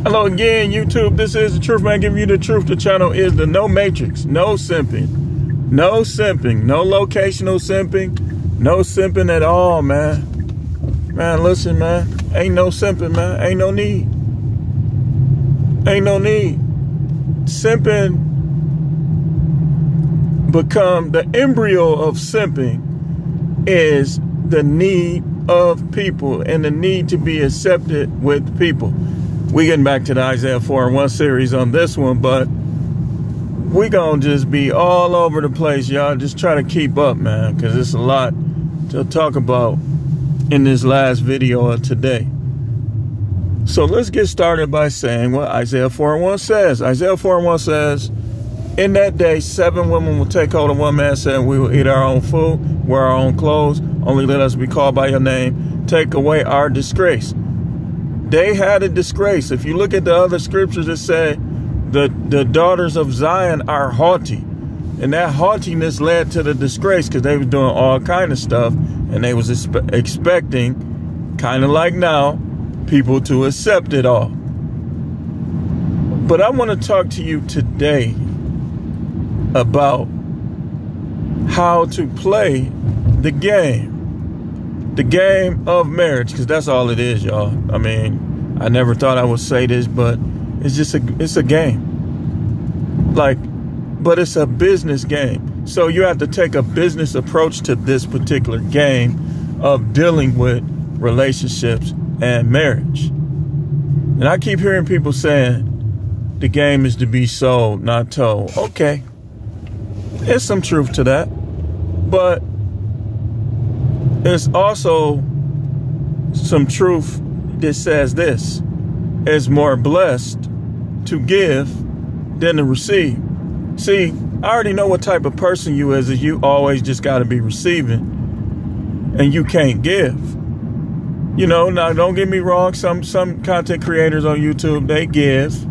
Hello again, YouTube. This is the Truth Man giving you the truth. The channel is the No Matrix, no simping, no simping, no locational simping, no simping at all, man. Man, listen, man. Ain't no simping, man. Ain't no need. Ain't no need. Simping become the embryo of simping is the need of people and the need to be accepted with people. We getting back to the Isaiah 4:1 series on this one, but we gonna just be all over the place, y'all. Just try to keep up, man, because it's a lot to talk about in this last video of today. So let's get started by saying what Isaiah 4:1 says. Isaiah 4:1 says, in that day, 7 women will take hold of one man, saying, we will eat our own food, wear our own clothes, only let us be called by your name, take away our disgrace. They had a disgrace. If you look at the other scriptures that say the daughters of Zion are haughty, and that haughtiness led to the disgrace because they was doing all kind of stuff, and they was expecting, kind of like now, people to accept it all. But I want to talk to you today about how to play the game of marriage, because that's all it is, y'all. I mean, I never thought I would say this, but it's just it's a game. But it's a business game. So you have to take a business approach to this particular game of dealing with relationships and marriage. And I keep hearing people saying the game is to be sold, not told. Okay. There's some truth to that. But there's also some truth that says this: it's more blessed to give than to receive. See, I already know what type of person you is you always just got to be receiving and you can't give. You know, now don't get me wrong, some content creators on YouTube, they give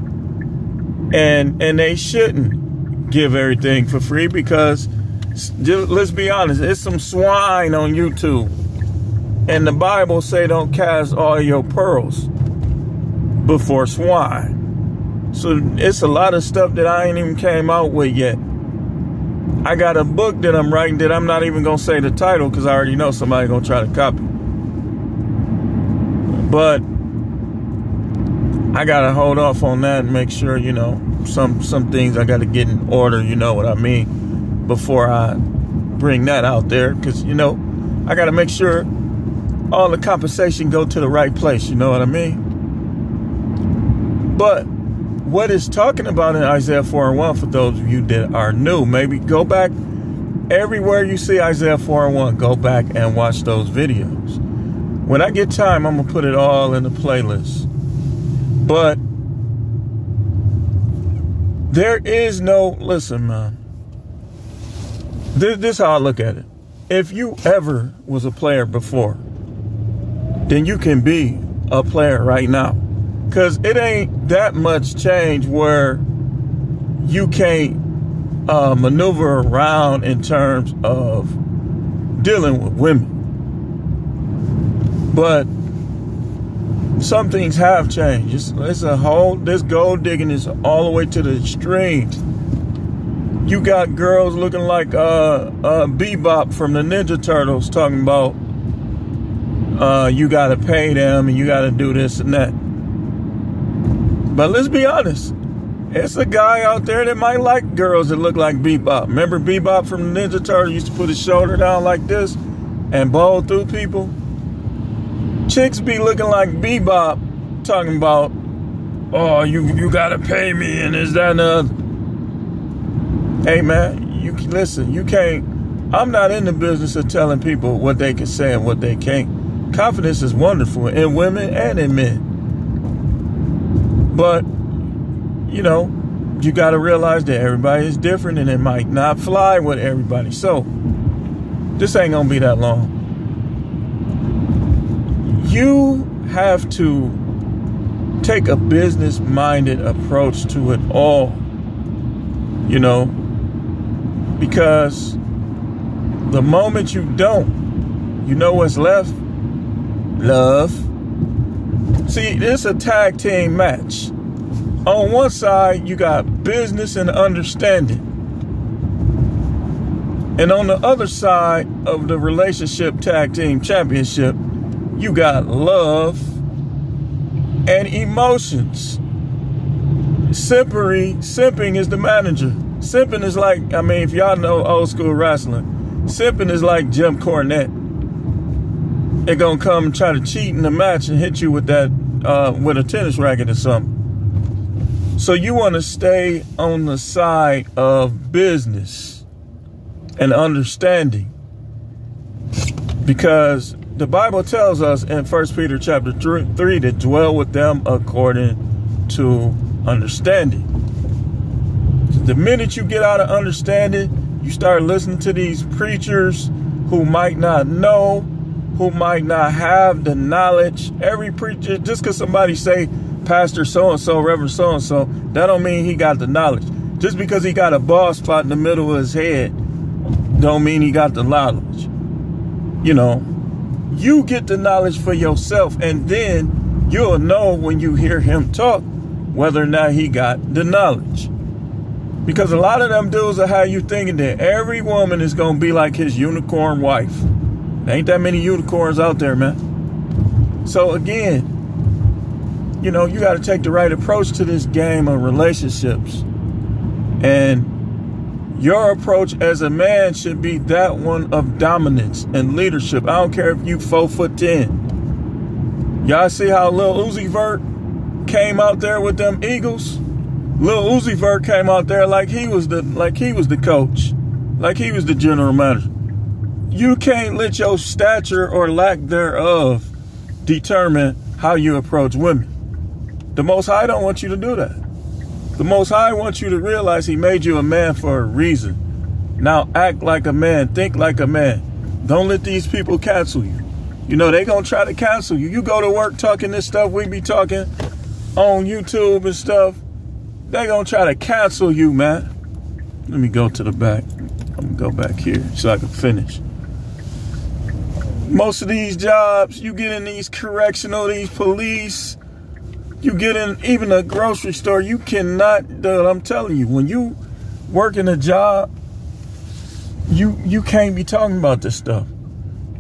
and they shouldn't give everything for free, because let's be honest, it's some swine on YouTube. And the Bible say don't cast all your pearls before swine. So it's a lot of stuff that I ain't even came out with yet. I got a book that I'm writing that I'm not even going to say the title because I already know somebody going to try to copy. But I got to hold off on that and make sure, you know, some things I got to get in order, you know what I mean, before I bring that out there. Because, you know, I got to make sure all the compensation go to the right place, you know what I mean? But what it's talking about in Isaiah 4:1, for those of you that are new, maybe go back everywhere you see Isaiah 4:1, go back and watch those videos. When I get time, I'm going to put it all in the playlist. But there is no, listen, man, this is how I look at it. If you ever was a player before, then you can be a player right now. Because it ain't that much change where you can't maneuver around in terms of dealing with women. But some things have changed. It's a whole, this gold digging is all the way to the extremes. You got girls looking like Bebop from the Ninja Turtles talking about you got to pay them and you got to do this and that. But let's be honest, it's a guy out there that might like girls that look like Bebop. Remember Bebop from the Ninja Turtles used to put his shoulder down like this and bowl through people? Chicks be looking like Bebop talking about, oh, you got to pay me and is that and other. Hey, man, you listen, you can't, I'm not in the business of telling people what they can say and what they can't. Confidence is wonderful in women and in men. But, you know, you got to realize that everybody is different and it might not fly with everybody. So, this ain't going to be that long. You have to take a business-minded approach to it all, you know, because the moment you don't, you know what's left? Love. See, it's a tag team match. On one side, you got business and understanding. And on the other side of the relationship tag team championship, you got love and emotions. Simping is the manager. Simping is like, I mean, if y'all know old school wrestling, simping is like Jim Cornette. They're gonna come and try to cheat in the match and hit you with that, with a tennis racket or something. So you want to stay on the side of business and understanding, because the Bible tells us in 1 Peter chapter 3 to dwell with them according to understanding. The minute you get out of understanding, you start listening to these preachers who might not know, who might not have the knowledge. Every preacher, just because somebody say Pastor so-and-so, Reverend so-and-so, that don't mean he got the knowledge. Just because he got a bald spot in the middle of his head don't mean he got the knowledge. You know, you get the knowledge for yourself, and then you'll know when you hear him talk whether or not he got the knowledge. Because a lot of them dudes are how you thinking that every woman is going to be like his unicorn wife. There ain't that many unicorns out there, man. So again, you know, you got to take the right approach to this game of relationships. And your approach as a man should be that one of dominance and leadership. I don't care if you 4'10". Y'all see how Lil Uzi Vert came out there with them Eagles? Lil Uzi Vert came out there like he was the coach, like he was the general manager. You can't let your stature or lack thereof determine how you approach women. The Most High don't want you to do that. The Most High wants you to realize he made you a man for a reason. Now act like a man, think like a man. Don't let these people cancel you. You know, they gonna try to cancel you. You go to work talking this stuff we be talking on YouTube and stuff, they gonna try to cancel you, man. Let me go to the back. I'm gonna go back here so I can finish. Most of these jobs, you get in these correctional, these police, you get in even a grocery store, you cannot, I'm telling you, when you work in a job, you can't be talking about this stuff.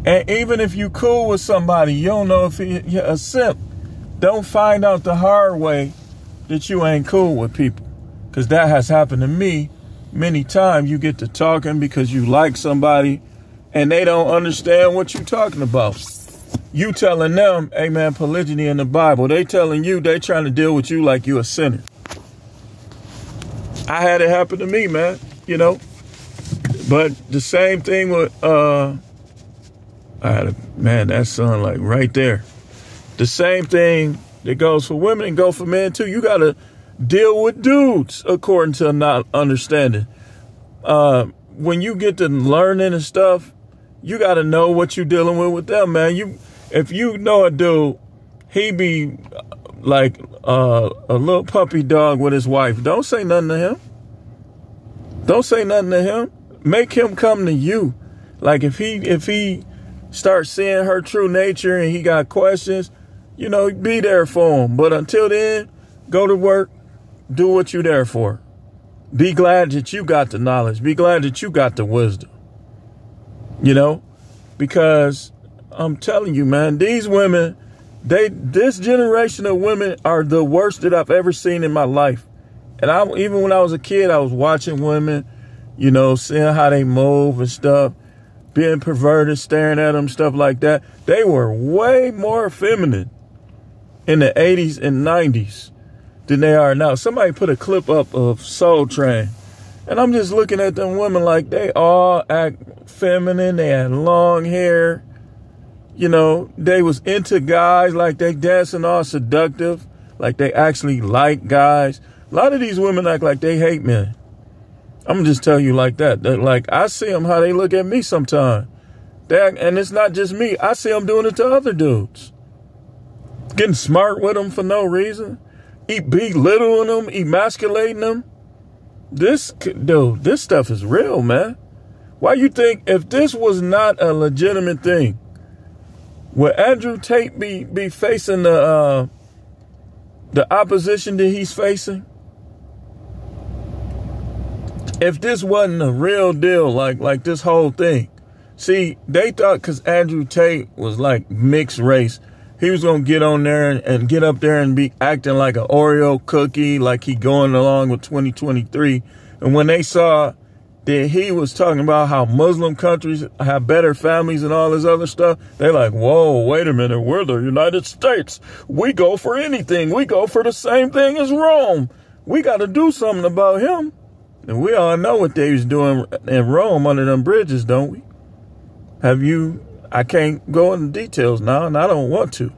And even if you cool with somebody, you don't know if he's a simp. Don't find out the hard way that you ain't cool with people. Because that has happened to me many times. You get to talking because you like somebody and they don't understand what you're talking about. You telling them, hey man, polygyny in the Bible. They telling you, they trying to deal with you like you a sinner. I had it happen to me, man, you know. But the same thing with, I had that son like right there. The same thing that goes for women and go for men too. You got to deal with dudes according to not understanding. When you get to learning and stuff, you got to know what you're dealing with them, man. If you know a dude, he be like a little puppy dog with his wife, don't say nothing to him. Don't say nothing to him. Make him come to you. Like if he starts seeing her true nature and he got questions, you know, be there for him. But until then, go to work, do what you're there for. Be glad that you got the knowledge. Be glad that you got the wisdom. You know, because I'm telling you, man, these women, this generation of women are the worst that I've ever seen in my life. And even when I was a kid, I was watching women, you know, seeing how they move and stuff, being perverted, staring at them, stuff like that. They were way more feminine in the 80s and 90s than they are now. Somebody put a clip up of Soul Train, and I'm just looking at them women like they all act feminine. They had long hair. You know, they was into guys, like they dancing all seductive, like they actually like guys. A lot of these women act like they hate men. I'm gonna just tell you like that. Like I see them how they look at me sometimes. And it's not just me. I see them doing it to other dudes. Getting smart with them for no reason. Belittling them, emasculating them. This stuff is real, man. Why you think if this was not a legitimate thing, would Andrew Tate be facing the the opposition that he's facing, if this wasn't a real deal, like this whole thing, see, they thought because Andrew Tate was like mixed race, he was going to get on there and get up there and be acting like an Oreo cookie, like he going along with 2023. And when they saw that he was talking about how Muslim countries have better families and all this other stuff, they're like, whoa, wait a minute, we're the United States. We go for anything. We go for the same thing as Rome. We got to do something about him. And we all know what they was doing in Rome under them bridges, don't we? I can't go into details now, and I don't want to.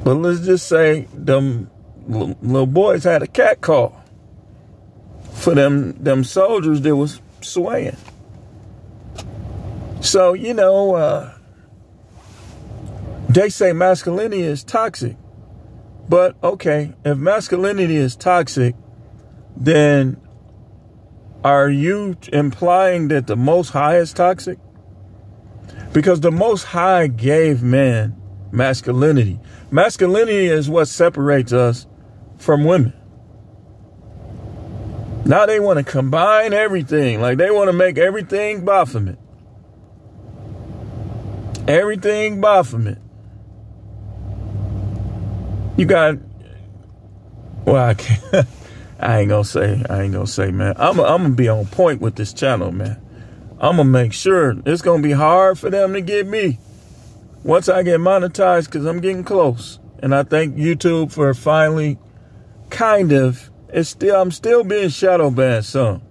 But let's just say them little boys had a cat call for them soldiers that was swaying. So, they say masculinity is toxic. But, okay, if masculinity is toxic, then are you implying that the Most High is toxic? Because the Most High gave man masculinity. Masculinity is what separates us from women. Now they want to combine everything. Like they want to make everything Baphomet. Everything Baphomet. You got, well, I can't. I ain't gonna say, man. I'm gonna be on point with this channel, man. I'm gonna make sure it's gonna be hard for them to get me once I get monetized, because I'm getting close. And I thank YouTube for finally I'm still being shadow banned some,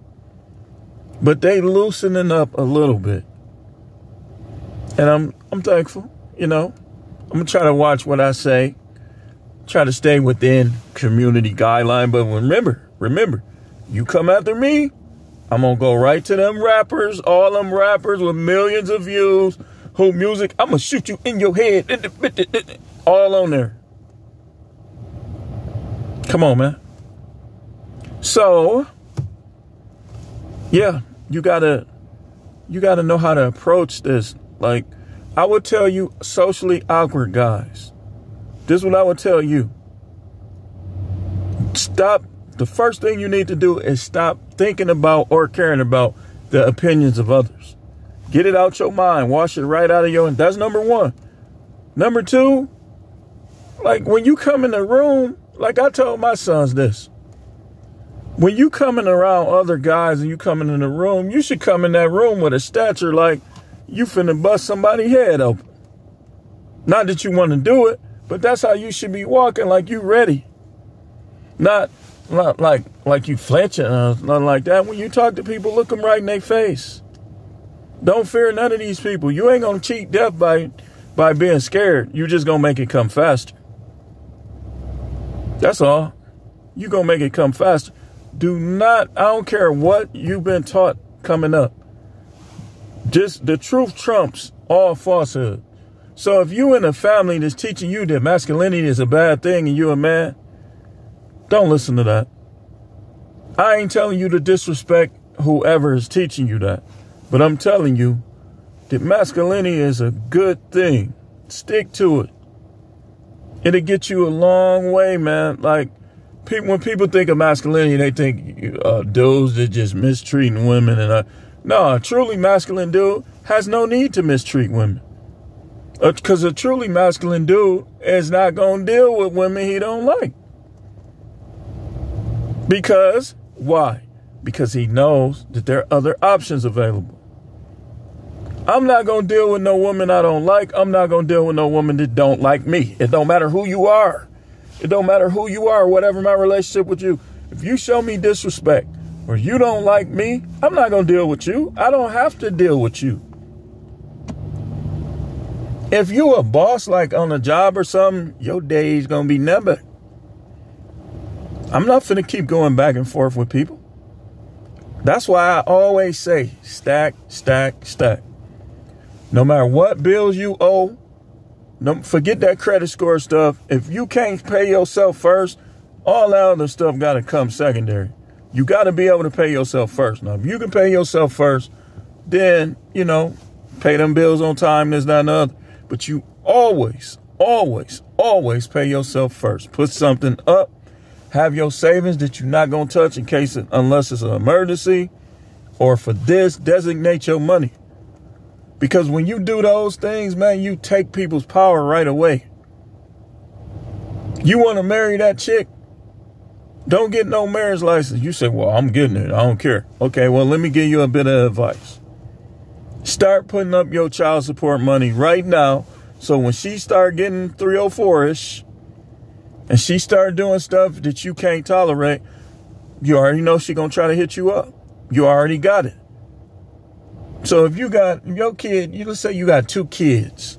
but they loosening up a little bit. And I'm thankful, I'm gonna try to watch what I say. Try to stay within community guideline, but remember, you come after me, I'm gonna go right to them rappers, all them rappers with millions of views, who music, I'm gonna shoot you in your head, all on there. Come on, man. So, yeah, you gotta know how to approach this. Like, I would tell you, socially awkward guys, this is what I would tell you. Stop. The first thing you need to do is stop thinking about or caring about the opinions of others. Get it out your mind. Wash it right out of your, that's number one. Number two, like when you come in the room, like I told my sons this. When you coming around other guys and you coming in the room, you should come in that room with a stature like you finna bust somebody's head open. Not that you want to do it, but that's how you should be walking, like you ready. Not like you flinching or nothing like that. When you talk to people, look them right in their face. Don't fear none of these people. You ain't gonna cheat death by being scared. You just gonna make it come faster. That's all. You gonna make it come faster. I don't care what you've been taught coming up. Just the truth trumps all falsehood. So if you in a family that's teaching you that masculinity is a bad thing and you're a man, don't listen to that. I ain't telling you to disrespect whoever is teaching you that. But I'm telling you that masculinity is a good thing. Stick to it. It'll get you a long way, man. Like, when people think of masculinity, they think dudes that just mistreating women. And no, a truly masculine dude has no need to mistreat women. Because a truly masculine dude is not going to deal with women he don't like. Because, why? Because he knows that there are other options available. I'm not going to deal with no woman I don't like. I'm not going to deal with no woman that don't like me. It don't matter who you are. It don't matter who you are, whatever my relationship with you. If you show me disrespect or you don't like me, I'm not going to deal with you. I don't have to deal with you. If you a boss, like on a job or something, your day's going to be numbered. I'm not finna keep going back and forth with people. That's why I always say, stack, stack, stack. No matter what bills you owe, forget that credit score stuff. If you can't pay yourself first, all that other stuff got to come secondary. You got to be able to pay yourself first. Now, if you can pay yourself first, then, pay them bills on time, this, that, and the other. But you always, always, always pay yourself first. Put something up. Have your savings that you're not going to touch in case, unless it's an emergency. Or for this, designate your money. Because when you do those things, man, you take people's power right away. You want to marry that chick? Don't get no marriage license. You say, well, I'm getting it. I don't care. Okay, well, let me give you a bit of advice. Start putting up your child support money right now. So when she start getting 304-ish and she start doing stuff that you can't tolerate, you already know she going to try to hit you up. You already got it. So if you got your kid, let's say you got 2 kids.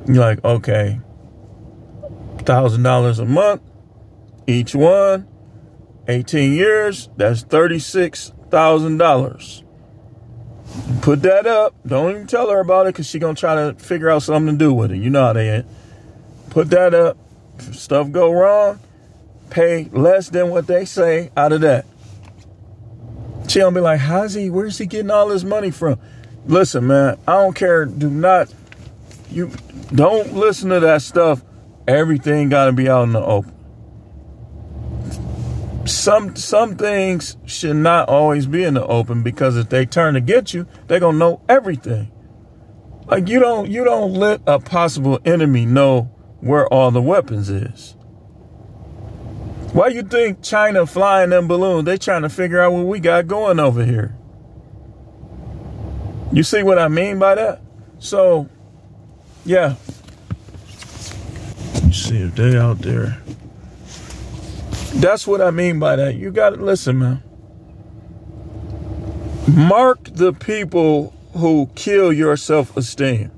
You're like, okay, $1,000 a month, each one, 18 years, that's $36,000. Put that up. Don't even tell her about it because she's going to try to figure out something to do with it. You know how they ain't. Put that up. If stuff go wrong, pay less than what they say out of that. She gonna be like, where's he getting all this money from? Listen, man, I don't care. Don't listen to that stuff. Everything got to be out in the open. Some things should not always be in the open because if they turn to get you, they're going to know everything. Like you don't let a possible enemy know where all the weapons is. Why you think China flying them balloons? They trying to figure out what we got going over here. You see what I mean by that? So, yeah. You see if they out there. That's what I mean by that. You got to listen, man. Mark the people who kill your self-esteem.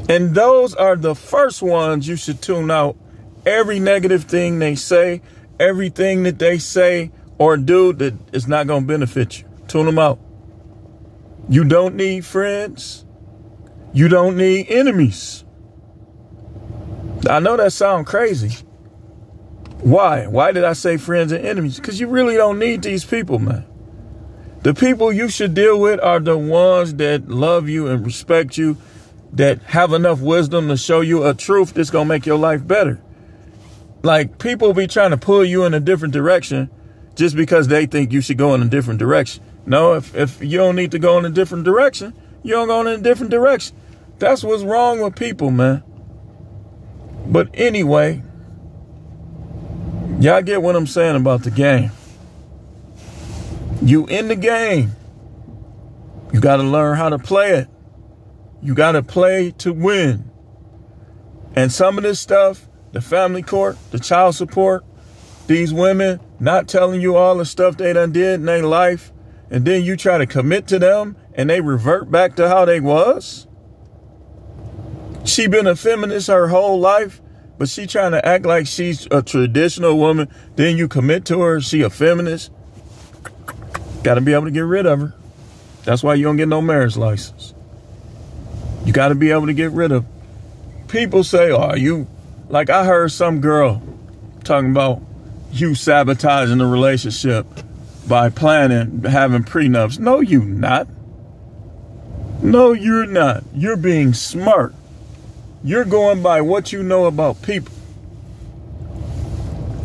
And those are the first ones you should tune out. Every negative thing they say, everything that they say or do that is not going to benefit you. Tune them out. You don't need friends. You don't need enemies. I know that sounds crazy. Why? Why did I say friends and enemies? Because you really don't need these people, man. The people you should deal with are the ones that love you and respect you, that have enough wisdom to show you a truth that's going to make your life better. Like, people be trying to pull you in a different direction just because they think you should go in a different direction. No, if you don't need to go in a different direction, you don't go in a different direction. That's what's wrong with people, man. But anyway, y'all get what I'm saying about the game. You in the game. You got to learn how to play it. You got to play to win. And some of this stuff, the family court, the child support, these women not telling you all the stuff they done did in their life, and then you try to commit to them and they revert back to how they was. She been a feminist her whole life, but she trying to act like she's a traditional woman. Then you commit to her, she a feminist. Got to be able to get rid of her. That's why you don't get no marriage license. You got to be able to get rid of. People say, oh, you, like I heard some girl talking about you sabotaging the relationship by planning, having prenups. No, you not. No, you're not. You're being smart. You're going by what you know about people.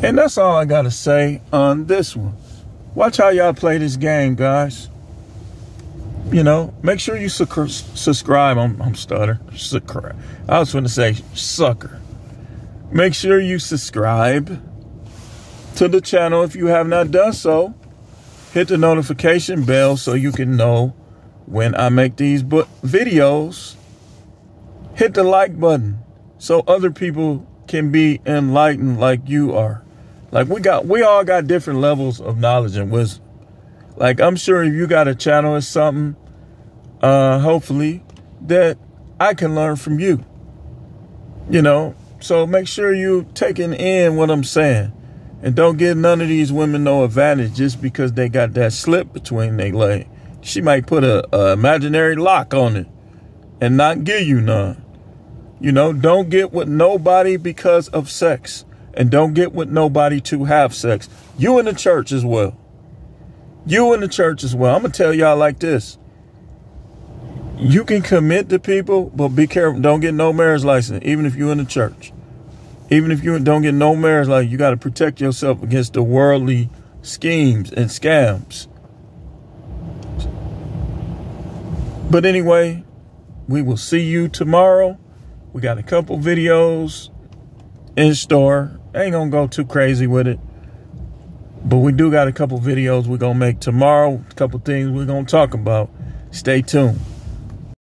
And that's all I got to say on this one. Watch how y'all play this game, guys. You know, make sure you subscribe. I'm stutter. Subscribe. I was going to say sucker. Make sure you subscribe to the channel if you have not done so. Hit the notification bell so you can know when I make these videos. Hit the like button so other people can be enlightened like you are. Like we all got different levels of knowledge and wisdom. Like I'm sure if you got a channel or something, hopefully that I can learn from you. You know, so make sure you taking in what I'm saying. And don't give none of these women no advantage just because they got that slip between their legs. She might put a imaginary lock on it and not give you none. You know, don't get with nobody because of sex. And don't get with nobody to have sex. You in the church as well. You in the church as well. I'm going to tell y'all like this. You can commit to people, but be careful. Don't get no marriage license, even if you're in the church. Even if you don't get no marriage license, you got to protect yourself against the worldly schemes and scams. But anyway, we will see you tomorrow. We got a couple videos in store. I ain't going to go too crazy with it. But we do got a couple videos we're going to make tomorrow. A couple things we're going to talk about. Stay tuned.